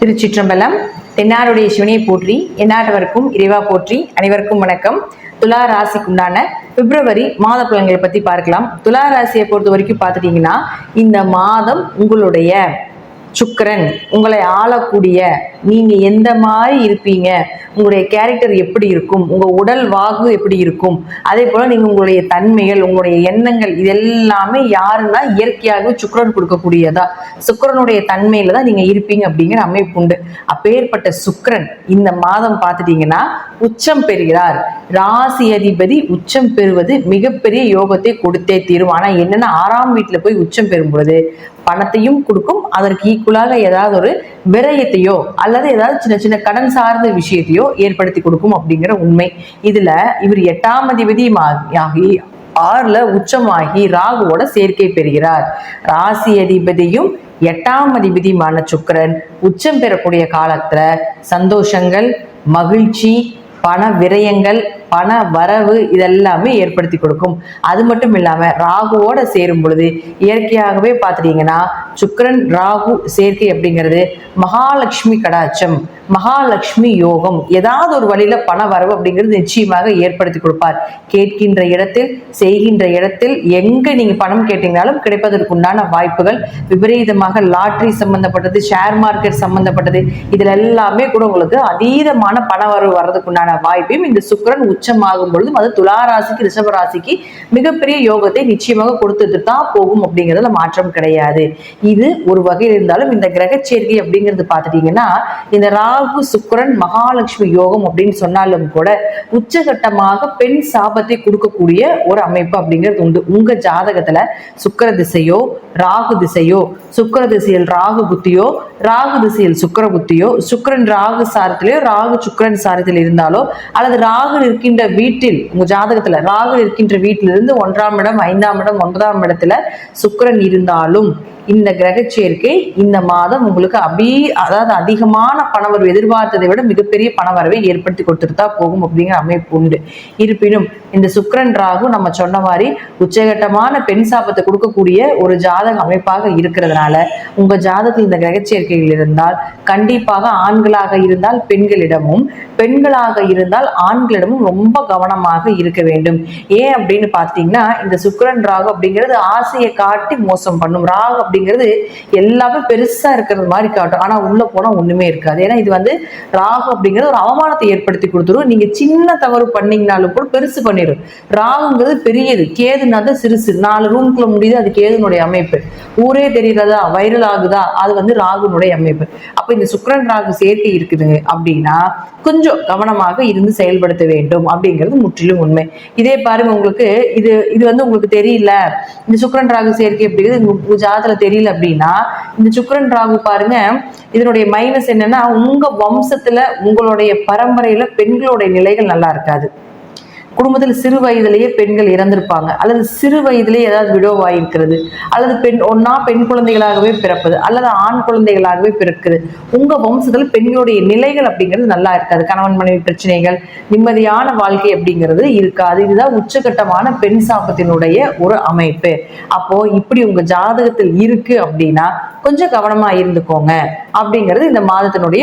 திருச்சிற்றம்பலம். தென்னாருடைய சிவனையை போற்றி, எந்நாட்டவருக்கும் இறைவா போற்றி. அனைவருக்கும் வணக்கம். துலா ராசிக்குண்டான பிப்ரவரி மாத பலன்களை பத்தி பார்க்கலாம். துலா ராசியை பொறுத்த வரைக்கும் பார்த்துட்டீங்கன்னா, இந்த மாதம் உங்களுடைய சுக்கிரன் உங்களை ஆளக்கூடிய, நீங்க எந்த மாதிரி இருப்பீங்க, உங்களுடைய கேரக்டர் எப்படி இருக்கும், உங்க உடல் வாகு எப்படி இருக்கும், அதே போல நீங்க உங்களுடைய தன்மைகள், உங்களுடைய எண்ணங்கள், இது எல்லாமே யாருன்னா இயற்கையாகவே சுக்கிரன் கொடுக்கக்கூடியதா, சுக்கிரனுடைய தன்மையில தான் நீங்க இருப்பீங்க அப்படிங்கிற அமைப்பு உண்டு. அப்பேற்பட்ட சுக்கிரன் இந்த மாதம் பார்த்துட்டீங்கன்னா உச்சம் பெறுகிறார். ராசி அதிபதி உச்சம் பெறுவது மிகப்பெரிய யோகத்தை கொடுத்தே தீரும். ஆனா என்னன்னா, 6ஆம் வீட்டுல போய் உச்சம் பெறும் பொழுது பணத்தையும் கொடுக்கும், அதற்கு ஈக்குவலாக ஏதாவது ஒரு விரயத்தையோ அல்லது ஏதாவது சின்ன சின்ன கடன் சார்ந்த விஷயத்தையோ ஏற்படுத்தி கொடுக்கும் அப்படிங்கிற உண்மை. இதுல இவர் 8ஆம் அதிபதி ஆகி 6ல உச்சமாகி ராகுவோட சேர்க்கை பெறுகிறார். ராசி அதிபதியும் 8ஆம் அதிபதியுமான சுக்கிரன் உச்சம் பெறக்கூடிய காலத்துல சந்தோஷங்கள், மகிழ்ச்சி, பண விரயங்கள், பண வரவு இதெல்லாமே ஏற்படுத்தி கொடுக்கும். அது மட்டும் இல்லாம ராகுவோட சேரும் பொழுது இயற்கையாகவே பார்த்துட்டீங்கன்னா சுக்கிரன் ராகு சேர்க்கை அப்படிங்கிறது மகாலட்சுமி கடாட்சம், மகாலட்சுமி யோகம், ஏதாவது ஒரு வழியில பண வரவு அப்படிங்கிறது நிச்சயமாக ஏற்படுத்தி கொடுப்பார். கேட்கின்ற இடத்தில், செய்கின்ற இடத்தில், எங்க நீங்க பணம் கேட்டீங்கனாலும் கிடைப்பதற்குண்டான வாய்ப்புகள் விபரீதமாக லாட்ரி சம்பந்தப்பட்டது, ஷேர் மார்க்கெட் சம்பந்தப்பட்டது, இதுல எல்லாமே கூட உங்களுக்கு அதீதமான பண வரவு வர்றதுக்குண்டான வாய்ப்பையும் இந்த சுக்கிரன் உச்சமாகும் பொழுதும் அது துலா ராசிக்கு, ரிஷப ராசிக்கு மிகப்பெரிய யோகத்தை நிச்சயமாக கொடுத்துட்டு தான் போகும் அப்படிங்கிறதுல மாற்றம் கிடையாது. இது ஒரு வகையில் இருந்தாலும் இந்த கிரக சேர்க்கை அப்படிங்கிறது பார்த்துட்டீங்கன்னா, இந்த ராகு சுக்கிரன் மகாலட்சுமி யோகம் அப்படின்னு சொன்னாலும் கூட உச்சகட்டமாக பெண் சாபத்தை கொடுக்கக்கூடிய ஒரு அமைப்பு அப்படிங்கிறது உண்டு. உங்க ஜாதகத்துல சுக்கிர திசையோ ராகு திசையோ, சுக்கிர திசையில் ராகு புத்தியோ, ராகு திசையில் சுக்கிர புத்தியோ, சுக்கிரன் ராகு சாரத்திலேயோ ராகு சுக்கிரன் சாரத்தில் இருந்தாலோ, அல்லது ராகு இருக்கின்ற வீட்டில், உங்க ஜாதகத்துல ராகு இருக்கின்ற வீட்டிலிருந்து 1ஆம் இடம், 5ஆம் இடம், 9ஆம் இடத்துல சுக்கிரன் இருந்தாலும் இந்த கிரக சேர்க்கை இந்த மாதம் உங்களுக்கு அதாவது அதிகமான பணவரவு, எதிர்பார்த்ததை விட மிகப்பெரிய பணவரவை ஏற்படுத்தி கொடுத்துட்டு போகும் அப்படிங்கிற அமைப்பு உண்டு. இருப்பினும் இந்த சுக்கிரன் ராகு நம்ம சொன்ன மாதிரி உச்சகட்டமான பெண் சாபத்தை கொடுக்கக்கூடிய ஒரு ஜாதக அமைப்பாக இருக்கிறதுனால உங்க ஜாதகத்தில் இந்த கிரக சேர்க்கைகள் இருந்தால் கண்டிப்பாக ஆண்களாக இருந்தால் பெண்களிடமும், பெண்களாக இருந்தால் ஆண்களிடமும் ரொம்ப கவனமாக இருக்க வேண்டும். ஏன் அப்படின்னு பார்த்தீங்கன்னா, இந்த சுக்கிரன் ராகு அப்படிங்கிறது ஆசையை காட்டி மோசம் பண்ணும். ராகு அப்படிங்கிறது எல்லாமே பெருசா இருக்கிறது மாதிரி காட்டும், ஆனா உள்ள போனா ஒண்ணுமே இருக்காது. ஏன்னா இது ராகு அப்படிங்கிறது ஒரு அவமானத்தை ஏற்படுத்தி கொடுத்துரும். நீங்க சின்ன தவறு பண்ணீங்கனாலும் கூட பெருசு பண்ணிடும். ராகுங்கிறது பெரியது, கேதுனா தான் சிறுசு. 4 ரூம்குள்ள முடியுது, அது கேதுனுடைய அமைப்பு. ஊரே தெரிகிறதா, வைரல் ஆகுதா, அது ராகுனுடைய அமைப்பு. அப்ப இந்த சுக்கிரன் ராகு சேர்க்கை இருக்குதுங்க அப்படின்னா கொஞ்சம் கவனமாக இருந்து செயல்படுத்த வேண்டும் அப்படிங்கிறது முற்றிலும் உண்மை. இதே பாருங்க, உங்களுக்கு இது உங்களுக்கு தெரியல, இந்த சுக்கிரன் ராகு சேர்க்கை அப்படிங்கிறது ஜாதகத்துல தெரியல அப்படின்னா, இந்த சுக்கிரன் ராகு பாருங்க, இதனுடைய மைனஸ் என்னன்னா, உங்க வம்சத்துல உங்களுடைய பரம்பரையில பெண்களுடைய நிலைகள் நல்லா இருக்காது. குடும்பத்தில் சிறு வயதிலேயே பெண்கள் இறந்திருப்பாங்க, அல்லது சிறு வயதிலேயே ஏதாவது விடோவாயிருக்கிறது, அல்லது பெண் குழந்தைகளாகவே பிறப்பது, அல்லது ஆண் குழந்தைகளாகவே பிறக்குது. உங்க வம்சத்துல பெண்களுடைய நிலைகள் அப்படிங்கிறது நல்லா இருக்காது. கணவன் மனைவி பிரச்சனைகள், நிம்மதியான வாழ்க்கை அப்படிங்கிறது இருக்காது. இதுதான் உச்சகட்டமான பெண் சாபத்தினுடைய ஒரு அமைப்பு. அப்போ இப்படி உங்க ஜாதகத்தில் இருக்கு அப்படின்னா கொஞ்சம் கவனமா இருந்துக்கோங்க அப்படிங்கிறது இந்த மாதத்தினுடைய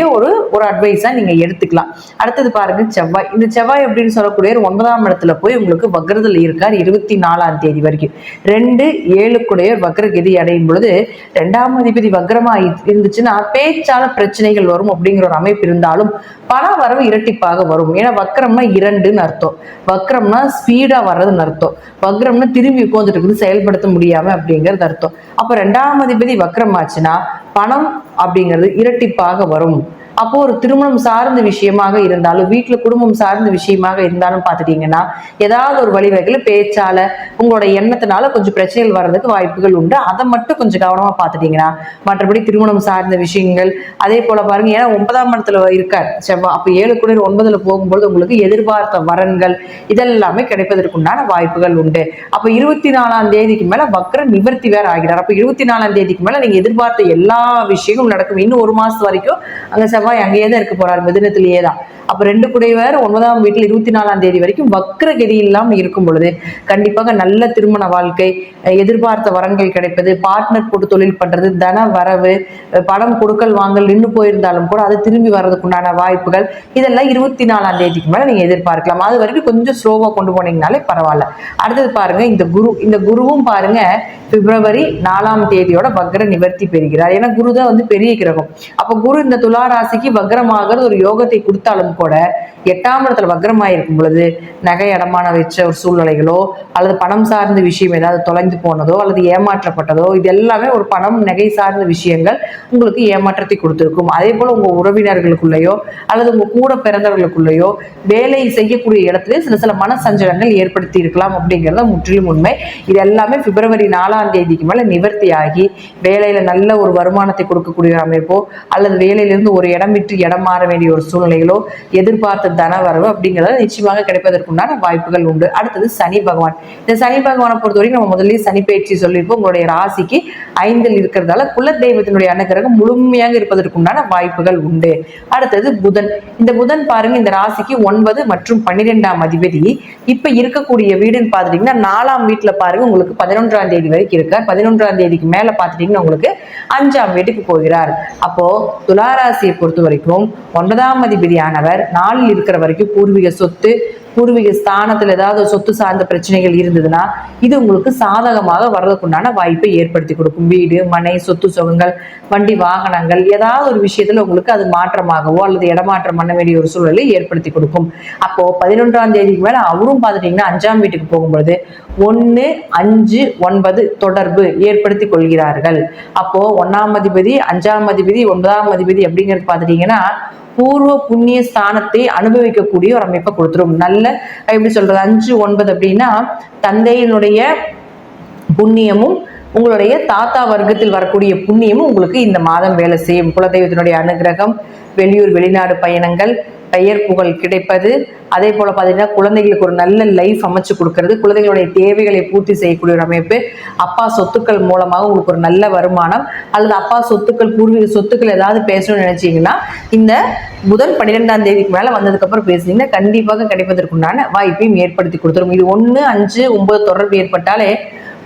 ஒரு அட்வைஸா நீங்க எடுத்துக்கலாம். அடுத்தது பாருங்க, செவ்வாய். இந்த செவ்வாய் அப்படின்னு சொல்லக்கூடிய 9ஆம் இடத்துல போய் உங்களுக்கு வக்ரத்தில் இருக்கார் 24ஆம் தேதி வரைக்கும். 2-7 வக்ரகதி அடையும் பொழுது 2ஆம் அதிபதி வக்ரமா இருந்துச்சுன்னா பேச்சால பிரச்சனைகள் வரும் அப்படிங்கிற ஒரு அமைப்பு இருந்தாலும் பண வரவு இரட்டிப்பாக வரும். ஏன்னா வக்ரம்னா 2ன்னு அர்த்தம், வக்ரம்னா ஸ்பீடா வர்றதுன்னு அர்த்தம், வக்ரம்னா திரும்பி உட்காந்துட்டு இருக்குது செயல்படுத்த முடியாம அப்படிங்கிறது அர்த்தம். அப்ப 2ஆம் அதிபதி வக்ரம் ஆச்சுன்னா பணம் அப்படிங்கிறது இரட்டிப்பாக வரும். அப்போ ஒரு திருமணம் சார்ந்த விஷயமாக இருந்தாலும், வீட்டுல குடும்பம் சார்ந்த விஷயமாக இருந்தாலும் பார்த்துட்டீங்கன்னா ஏதாவது ஒரு வழிவகையில பேச்சால உங்களோட எண்ணத்தினால கொஞ்சம் பிரச்சனைகள் வர்றதுக்கு வாய்ப்புகள் உண்டு. அதை மட்டும் கொஞ்சம் கவனமா பார்த்துட்டீங்கன்னா மற்றபடி திருமணம் சார்ந்த விஷயங்கள், அதே போல பாருங்க, ஏன்னா 9ஆம் இடத்துல இருக்கார் செவ்வாய். அப்ப 7-9 போகும்போது உங்களுக்கு எதிர்பார்த்த வரன்கள் இதெல்லாமே கிடைப்பதற்குண்டான வாய்ப்புகள் உண்டு. அப்ப 24ஆம் தேதிக்கு மேல வக்ர நிவர்த்தி வேற ஆகிறார். அப்ப 24ஆம் தேதிக்கு மேல நீங்க எதிர்பார்த்த எல்லா விஷயங்களும் நடக்கும். இன்னும் 1 மாசம் வரைக்கும் அங்க செவ்வாய் செவ்வாய் அங்கேயே தான் இருக்க போறாரு, மிதுனத்திலேயே தான். அப்ப 2 குடைவர் 9ஆம் வீட்டில் 24ஆம் தேதி வரைக்கும் வக்ரகதி இல்லாமல் இருக்கும் பொழுது கண்டிப்பாக நல்ல திருமண வாழ்க்கை, எதிர்பார்த்த வரங்கள் கிடைப்பது, பார்ட்னர் போட்டு தொழில் பண்றது, தன வரவு, பணம் கொடுக்கல் வாங்கல் நின்று போயிருந்தாலும் கூட அது திரும்பி வர்றதுக்குண்டான வாய்ப்புகள், இதெல்லாம் 24ஆம் தேதிக்கு மேல நீங்க எதிர்பார்க்கலாம். அது வரைக்கும் கொஞ்சம் ஸ்லோவா கொண்டு போனீங்கனாலே பரவாயில்ல. அடுத்தது பாருங்க, இந்த குருவும் பாருங்க பிப்ரவரி 4ஆம் தேதியோட வக்ர நிவர்த்தி பெறுகிறார். ஏன்னா குரு தான் பெரிய கிரகம். அப்ப குரு இந்த துலா ராசிக்கு வக்ரமாகிறது ஒரு யோகத்தை கொடுத்தாலும் கூட 8ஆம் இடத்துல வக்ரமாயிருக்கும் பொழுது நகை அடமான வச்ச ஒரு சூழ்நிலைகளோ அல்லது பணம் சார்ந்த விஷயம் ஏதாவது தொலைந்து போனதோ அல்லது ஏமாற்றப்பட்டதோ, இது எல்லாமே ஒரு பணம் நகை சார்ந்த விஷயங்கள் உங்களுக்கு ஏமாற்றத்தை கொடுத்திருக்கும். அதே போல உங்க உறவினர்களுக்குள்ளேயோ அல்லது உங்க கூட பிறந்தவர்களுக்குள்ளேயோ வேலை செய்யக்கூடிய இடத்துல சில மன சஞ்சலங்கள் ஏற்படுத்தி இருக்கலாம் அப்படிங்கிறத முற்றிலும் உண்மை. இது எல்லாமே பிப்ரவரி 4ஆம் தேதிக்கு மேல நிவர்த்தி ஆகி வேலையில நல்ல ஒரு வருமானத்தை கொடுக்கக்கூடிய அமைப்போ அல்லது வேலையிலிருந்து ஒரு இடம் விட்டு இடம் மாற வேண்டிய ஒரு சூழ்நிலைகளோ, எதிர்பார்த்த தனவரவு அப்படிங்கிறத நிச்சயமாக கிடைப்பதற்குண்டான வாய்ப்புகள் உண்டு. அடுத்தது சனி பகவான். இந்த சனி பகவானை பொறுத்தவரைக்கும் நம்ம முதல்ல சனி பயிற்சி சொல்லியிருப்போம். உங்களுடைய ராசிக்கு 5ல் இருக்கிறதால குலதெய்வத்தினுடைய அனுகிரகம் முழுமையாக இருப்பதற்குண்டான வாய்ப்புகள் உண்டு. அடுத்தது புதன். இந்த புதன் பாருங்க, இந்த ராசிக்கு 9 மற்றும் 12ஆம் அதிபதி இப்ப இருக்கக்கூடிய வீடுன்னு பாத்துட்டீங்கன்னா 4ஆம் வீட்டுல பாருங்க உங்களுக்கு 11ஆம் தேதி வரைக்கும் இருக்கார். 11ஆம் தேதிக்கு மேல பாத்துட்டீங்கன்னா உங்களுக்கு 5ஆம் வீட்டுக்கு போகிறார். அப்போ துளாராசியை பொறுத்த வரைக்கும் 9ஆம் அதிபதியானவர் 4ல் இருக்கிற வரைக்கும் பூர்வீக சொத்து, பூர்வீக ஸ்தானத்துல ஏதாவது சொத்து சார்ந்த பிரச்சனைகள் இருந்ததுன்னா இது உங்களுக்கு சாதகமாக வர்றதுக்குண்டான வாய்ப்பை ஏற்படுத்தி கொடுக்கும். வீடு, மனை, சொத்து சுகங்கள், வண்டி வாகனங்கள், ஏதாவது ஒரு விஷயத்துல உங்களுக்கு அது மாற்றமாகவோ அல்லது இடமாற்றம் பண்ண வேண்டிய ஒரு சூழலை ஏற்படுத்தி கொடுக்கும். அப்போ 11ஆம் தேதிக்கு மேல அவரும் பார்த்துட்டீங்கன்னா 5ஆம் வீட்டுக்கு போகும்பொழுது 1, 5, 9 தொடர்பு ஏற்படுத்தி கொள்கிறார்கள். அப்போ 1ஆம் அதிபதி, 5ஆம் அதிபதி, 9ஆம் அதிபதி அப்படிங்கிறது பார்த்துட்டீங்கன்னா பூர்வ புண்ணிய ஸ்தானத்தை அனுபவிக்கக்கூடிய ஒரு அமைப்பை கொடுத்துரும். நல்ல எப்படி சொல்றது, 5, 9 அப்படின்னா தந்தையினுடைய புண்ணியமும் உங்களுடைய தாத்தா வர்க்கத்தில் வரக்கூடிய புண்ணியமும் உங்களுக்கு இந்த மாதம் வேலை செய்யும். குலதெய்வத்தினுடைய அனுகிரகம், வெளியூர் வெளிநாடு பயணங்கள், பெயர் புகழ் கிடைப்பது, அதே போல பாத்தீங்கன்னா குழந்தைகளுக்கு ஒரு நல்ல லைஃப் அமைச்சு கொடுக்கறது, குழந்தைகளுடைய தேவைகளை பூர்த்தி செய்யக்கூடிய ஒரு அமைப்பு, அப்பா சொத்துக்கள் மூலமாக உங்களுக்கு ஒரு நல்ல வருமானம் அல்லது அப்பா சொத்துக்கள், பூர்வீக சொத்துக்கள் ஏதாவது பேசணும்னு நினைச்சீங்கன்னா இந்த புதன் 12ஆம் தேதிக்கு மேல வந்ததுக்கு அப்புறம் பேசுனீங்கன்னா கண்டிப்பாக கிடைப்பதற்குண்டான வாய்ப்பையும் ஏற்படுத்தி கொடுத்துரும். இது 1, 5, 9 தொடர்பு ஏற்பட்டாலே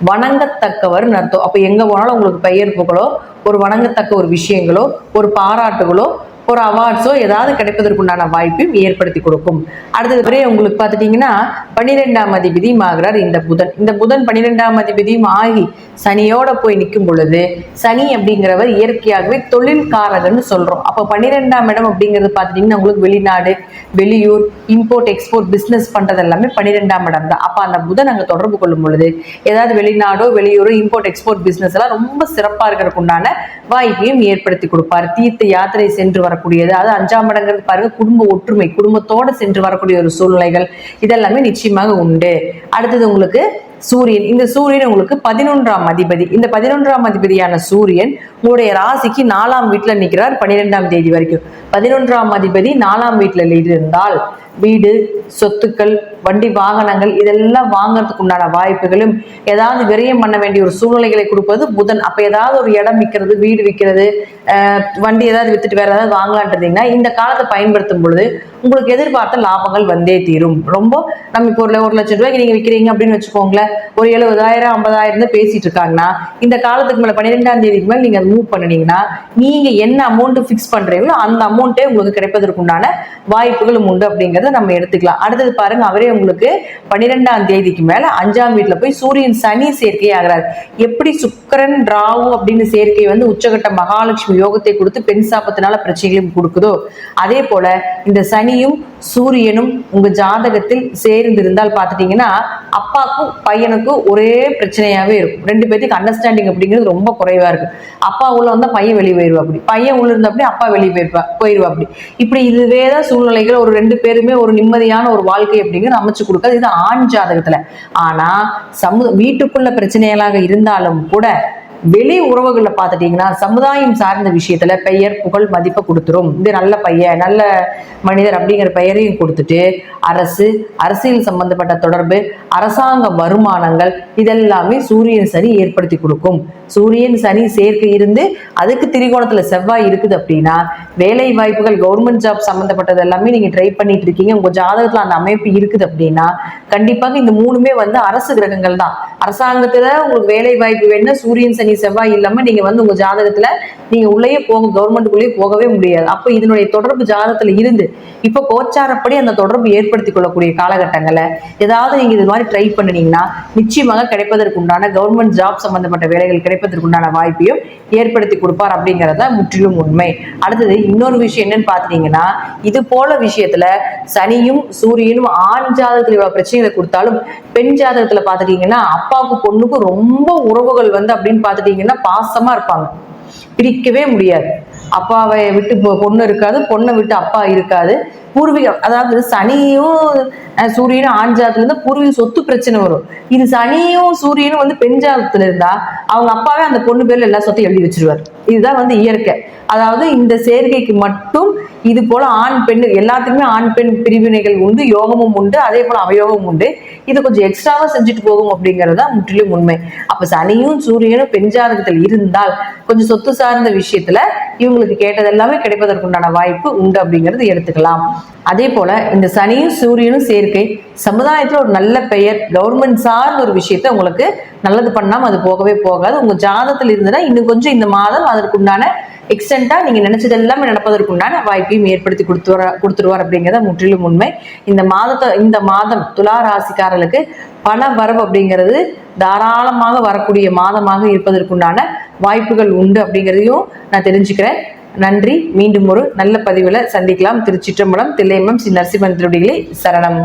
வணங்கத்தக்கவர்னு அர்த்தம். அப்ப எங்க போனாலும் உங்களுக்கு பெயர் புகழோ, ஒரு வணங்கத்தக்க ஒரு விஷயங்களோ, ஒரு பாராட்டுகளோ, ஒரு அவார்ட்ஸோ ஏதாவது கிடைப்பதற்குண்டான வாய்ப்பையும் ஏற்படுத்தி கொடுக்கும். அடுத்தது வரை உங்களுக்கு பார்த்துட்டீங்கன்னா 12ஆம் அதிபதியும் ஆகிறார் இந்த புதன். இந்த புதன் 12ஆம் அதிபதியும் ஆகி சனியோட போய் நிற்கும் பொழுது, சனி அப்படிங்கிறவர் இயற்கையாகவே தொழில்காரகன்னு சொல்றோம். அப்போ 12ஆம் இடம் அப்படிங்கிறது பார்த்துட்டீங்கன்னா உங்களுக்கு வெளிநாடு, வெளியூர், இம்போர்ட் எக்ஸ்போர்ட் பிசினஸ் பண்றது எல்லாமே 12ஆம் இடம் தான். அப்ப அந்த புதன் அங்க தொடர்பு கொள்ளும் பொழுது ஏதாவது வெளிநாடோ வெளியூரோ இம்போர்ட் எக்ஸ்போர்ட் பிசினஸ் எல்லாம் ரொம்ப சிறப்பா இருக்கிறதுக்கு உண்டான வாய்ப்பையும் ஏற்படுத்தி கொடுப்பார். தீர்த்த யாத்திரை சென்று வரக்கூடியது, அது 5ஆம் இடங்கிறது பாருங்க குடும்ப ஒற்றுமை, குடும்பத்தோடு சென்று வரக்கூடிய ஒரு சூழ்நிலைகள் இதெல்லாமே நிச்சயமாக உண்டு. அடுத்தது உங்களுக்கு சூரியன். இந்த சூரியன் உங்களுக்கு 11ஆம் அதிபதி. இந்த 11ஆம் அதிபதியான சூரியன் உங்களுடைய ராசிக்கு 4ஆம் வீட்டுல நிற்கிறார் 12ஆம் தேதி வரைக்கும். 11ஆம் அதிபதி 4ஆம் வீட்டுல இருந்தால் வீடு, சொத்துக்கள், வண்டி வாகனங்கள் இதெல்லாம் வாங்கறதுக்கு உண்டான வாய்ப்புகளும், ஏதாவது விரயம் பண்ண வேண்டிய ஒரு சூழ்நிலைகளை கொடுப்பது புதன். அப்ப ஏதாவது ஒரு இடம் விற்கிறது, வீடு விற்கிறது, வண்டி ஏதாவது வித்துட்டு வேற ஏதாவது வாங்கலான்றீங்கன்னா இந்த காலத்தை பயன்படுத்தும் பொழுது உங்களுக்கு எதிர்பார்த்த லாபங்கள் வந்தே தீரும். ரொம்ப நம்ம இப்போ 1 லட்சம் ரூபாய்க்கு நீங்க விற்கிறீங்க அப்படின்னு வச்சுக்கோங்களேன், ஒரு 70,000 50,000 பேசிட்டு இருக்காங்கன்னா இந்த காலத்துக்கு மேல 12ஆம் தேதிக்கு மேல நீங்க மூவ் பண்ணினீங்கன்னா நீங்க என்ன அமௌண்ட் பிக்ஸ் பண்றீங்களோ அந்த அமௌண்ட்டே உங்களுக்கு கிடைப்பதற்குண்டான வாய்ப்புகளும் உண்டு அப்படிங்கறத நம்ம எடுத்துக்கலாம். அடுத்தது பாருங்க, அவரே உங்களுக்கு 12ஆம் தேதிக்கு மேல 5ஆம் வீட்டுல போய் சூரியன் சனி சேர்க்கை ஆகிறார். எப்படி சுக்கிரன் ராகு அப்படின்னு சேர்க்கை உச்சகட்ட மகாலட்சுமி யோகத்தை கொடுத்து பெண் சாபத்தினால பிரச்சனைகளையும் கொடுக்குதோ, அதே போல இந்த சனியும் சூரியனும் உங்க ஜாதகத்தில் சேர்ந்திருந்தால் பார்த்துட்டீங்கன்னா அப்பாவுக்கும் பையனுக்கும் ஒரே பிரச்சனையாவே இருக்கும். 2 பேருக்கு அண்டர்ஸ்டாண்டிங் அப்படிங்கிறது ரொம்ப குறைவா இருக்கு. அப்பா உள்ள வந்தா பையன் வெளியே போயிருவா, அப்படி பையன் உள்ள இருந்தா அப்படி அப்பா வெளியே போயிருவா அப்படி. இப்படி இதுவேதான் சூழ்நிலைகள். ஒரு 2 பேருமே ஒரு நிம்மதியான ஒரு வாழ்க்கை அப்படிங்கிறது அமைச்சு கொடுக்காது. இது ஆண் ஜாதகத்துல. ஆனா வீட்டுக்குள்ள பிரச்சனைகளாக இருந்தாலும் கூட வெளி உறவுகளை பார்த்துட்டீங்கன்னா சமுதாயம் சார்ந்த விஷயத்துல பெயர் புகழ் மதிப்பை கொடுத்துரும். இது நல்ல பையன் நல்ல மனிதர் அப்படிங்கிற பெயரையும் கொடுத்துட்டு அரசியல் சம்பந்தப்பட்ட தொடர்பு அரசாங்க வருமானங்கள் இதெல்லாமே சூரியன் சனி ஏற்படுத்தி கொடுக்கும். சூரியன் சனி சேர்க்கை இருந்து அதுக்கு திரிகோணத்துல செவ்வாய் இருக்குது அப்படின்னா வேலை வாய்ப்புகள் கவர்மெண்ட் ஜாப் சம்பந்தப்பட்டது எல்லாமே நீங்க ட்ரை பண்ணிட்டு இருக்கீங்க, உங்க ஜாதகத்துல அந்த அமைப்பு இருக்குது அப்படின்னா கண்டிப்பாக இந்த மூணுமே அரசு கிரகங்கள் தான். அரசாங்கத்துல உங்களுக்கு வேலை வாய்ப்பு வேணும்னா சூரியன் சனி செவ்வாய் இல்லாம நீங்க உங்க ஜாதகத்துல நீங்க உள்ளேயே கவர்மெண்ட்டுக்குள்ளேயே போகவே முடியாது. அப்ப இதனுடைய தொடர்பு ஜாதகத்துல இருந்து இப்ப கோச்சாரப்படி அந்த தொடர்பு ஏற்படுத்தி கொள்ளக்கூடிய காலகட்டங்கள்ல ஏதாவது நீங்க இது மாதிரி ட்ரை பண்ணினீங்கன்னா நிச்சயமாக கிடைப்பதற்கு உண்டான கவர்மெண்ட் ஜாப் சம்பந்தப்பட்ட வேலைகள் கிடைப்பதற்கு உண்டான வாய்ப்பையும் ஏற்படுத்தி கொடுப்பார் அப்படிங்கறத முற்றிலும் உண்மை. அடுத்தது இன்னொரு விஷயம் என்னன்னு பாத்தீங்கன்னா, இது போல விஷயத்துல சனியும் சூரியனும் ஆண் ஜாதகத்துல இவ்வளவு பிரச்சனைகளை கொடுத்தாலும் பெண் ஜாதகத்துல பாத்துட்டீங்கன்னா அப்பாவுக்கு பொண்ணுக்கும் ரொம்ப உறவுகள் அப்படின்னு பாத்துட்டீங்கன்னா பாசமா இருப்பாங்க, பிரிக்கவே முடியாது. அப்பாவை விட்டு பொண்ணு இருக்காது, பொண்ணை விட்டு அப்பா இருக்காது. பூர்வீகம் அதாவது சனியும் சூரியனும் ஆண் ஜாதத்துல இருந்தா பூர்வீக சொத்து பிரச்சனை வரும். இது சனியும் சூரியனும் பெண் ஜாதத்துல இருந்தா அவங்க அப்பாவே அந்த பொண்ணு பேர்ல எல்லா சொத்தையும் எழுதி வச்சிருவார். இதுதான் இயற்கை. அதாவது இந்த சேர்க்கைக்கு மட்டும் இது போல ஆண் பெண் எல்லாத்துக்குமே ஆண் பெண் பிரிவினைகள் உண்டு, யோகமும் உண்டு, அதே போல அவயோகமும் உண்டு. இது கொஞ்சம் எக்ஸ்ட்ராவா செஞ்சுட்டு போகும் அப்படிங்கறதா முற்றிலும் உண்மை. அப்ப சனியும் சூரியனும் பெண் ஜாதகத்தில் இருந்தால் கொஞ்சம் சொத்து சார்ந்த விஷயத்துல இவங்களுக்கு கேட்டது எல்லாமே கிடைப்பதற்குண்டான வாய்ப்பு உண்டு அப்படிங்கிறது எடுத்துக்கலாம். அதே போல இந்த சனியும் சூரியனும் சேர்க்கை சமுதாயத்துல ஒரு நல்ல பெயர் கவர்மெண்ட் சார்ந்த ஒரு விஷயத்த உங்களுக்கு நல்லது பண்ணாம அது போகவே போகாது. உங்க ஜாதகத்தில் இருந்ததுன்னா இன்னும் கொஞ்சம் இந்த மாதம் அதற்குண்டான எக்ஸ்டெண்டா நீங்க நினைச்சது எல்லாமே நடப்பதற்குண்டான வாய்ப்பையும் ஏற்படுத்தி கொடுத்துருவார் அப்படிங்கிறத முற்றிலும் உண்மை. இந்த மாதம் துலா ராசிக்காரர்களுக்கு பண வரவு அப்படிங்கிறது தாராளமாக வரக்கூடிய மாதமாக இருப்பதற்குண்டான வாய்ப்புகள் உண்டு அப்படிங்கிறதையும் நான் தெரிஞ்சுக்கிறேன். நன்றி. மீண்டும் ஒரு நல்ல பதிவுல சந்திக்கலாம். திருச்சிற்றம்பலம், தில்லையம்பலம், ஸ்ரீ நரசிம்மன் திருவடிகளே சரணம்.